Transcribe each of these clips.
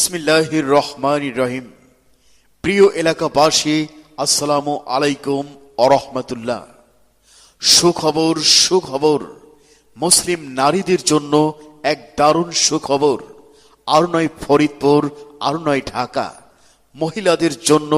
বিসমিল্লাহির রহমানির রহিম। প্রিয় এলাকাবাসী, আসসালামু আলাইকুম ওয়া রাহমাতুল্লাহ। সুখবর সুখবর, মুসলিম নারীদের জন্য এক দারুণ সুখবর। আর নয় ফরিদপুর, আর নয় ঢাকা, মহিলাদের জন্য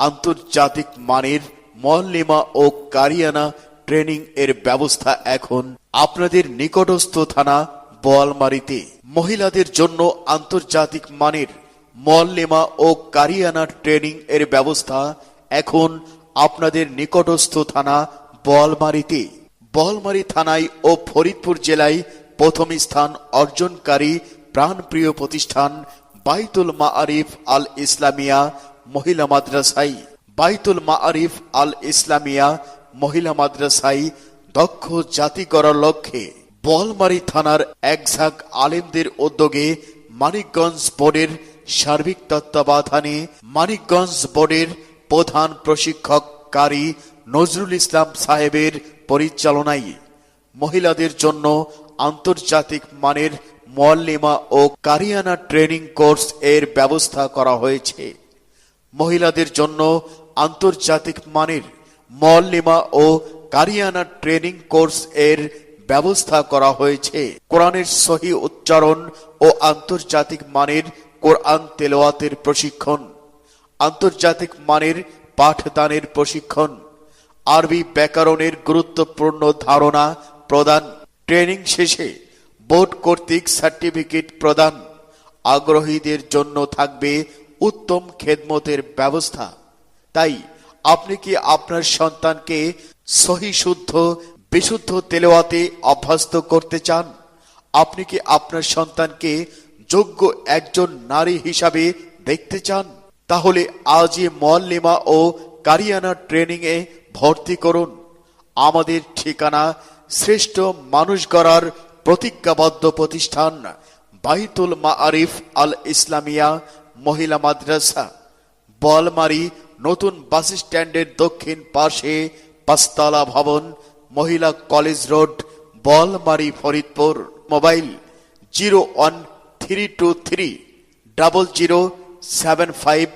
আন্তর্জাতিক মানের মুআল্লিমা ও কারিয়ানা ট্রেনিং এর ব্যবস্থা এখন আপনাদের নিকটস্থ থানা বোয়ালমারীতে। মহিলাদের জন্য আন্তর্জাতিক মানের মুআল্লিমা ও কারিয়ানা ট্রেনিং এর ব্যবস্থা এখন আপনাদের নিকটস্থ থানা বোয়ালমারীতে। বোয়ালমারী থানায় ও ফরিদপুর জেলায় প্রথম স্থান অর্জনকারী প্রাণপ্রিয় প্রতিষ্ঠান বাইতুল মাআরিফ আল ইসলামিয়া মহিলা মাদ্রাসায়। বাইতুল মাআরিফ আল ইসলামিয়া মহিলা মাদ্রাসায় দক্ষ জাতি করার লক্ষ্যে বোয়ালমারী থানার একঝাঁক আলেমদের উদ্যোগে মানিকগঞ্জ বোর্ডের সার্বিক তত্ত্বাবধানে মানিকগঞ্জ বোর্ডের প্রধান প্রশিক্ষক কারি নজরুল ইসলাম সাহেবের পরিচালনায় মহিলাদের জন্য আন্তর্জাতিক মানের মুআল্লিমা ও কারিয়ানা ট্রেনিং কোর্স এর ব্যবস্থা করা হয়েছে। মহিলাদের জন্য আন্তর্জাতিক মানের মুআল্লিমা ও কারিয়ানা ট্রেনিং কোর্স এর ব্যবস্থা করা হয়েছে। কোরআনের সহিহ উচ্চারণ ও আন্তর্জাতিক মানের কোরআন তেলাওয়াতের প্রশিক্ষণ, আন্তর্জাতিক মানের পাঠদানের প্রশিক্ষণ, আরবি ব্যাকরণের গুরুত্বপূর্ণ ধারণা প্রদান, ট্রেনিং শেষে বোর্ড কর্তৃক সার্টিফিকেট প্রদান। আগ্রহীদের জন্য থাকবে উত্তম খেদমতের ব্যবস্থা। তাই আপনি কি আপনার সন্তানকে সহিহ শুদ্ধ বিশুদ্ধ তেলাওয়াতে অভ্যস্ত করতে চান? আপনি কি আপনার সন্তানকে যোগ্য একজন নারী হিসাবে দেখতে চান? তাহলে আজই মুআল্লিমা ও কারিয়ানা ট্রেনিং এ ভর্তি করুন। আমাদের ঠিকানা শ্রেষ্ঠ মানুষ গড়ার প্রতিজ্ঞাবদ্ধ প্রতিষ্ঠান বাইতুল মাআরিফ আল ইসলামিয়া মহিলা মাদ্রাসা, বোয়ালমারী নতুন বাস স্ট্যান্ডের দক্ষিণ পাশে, পাঁচতলা ভবন, মহিলা college road, Boalmari, Faridpur. Mobile 01323007571।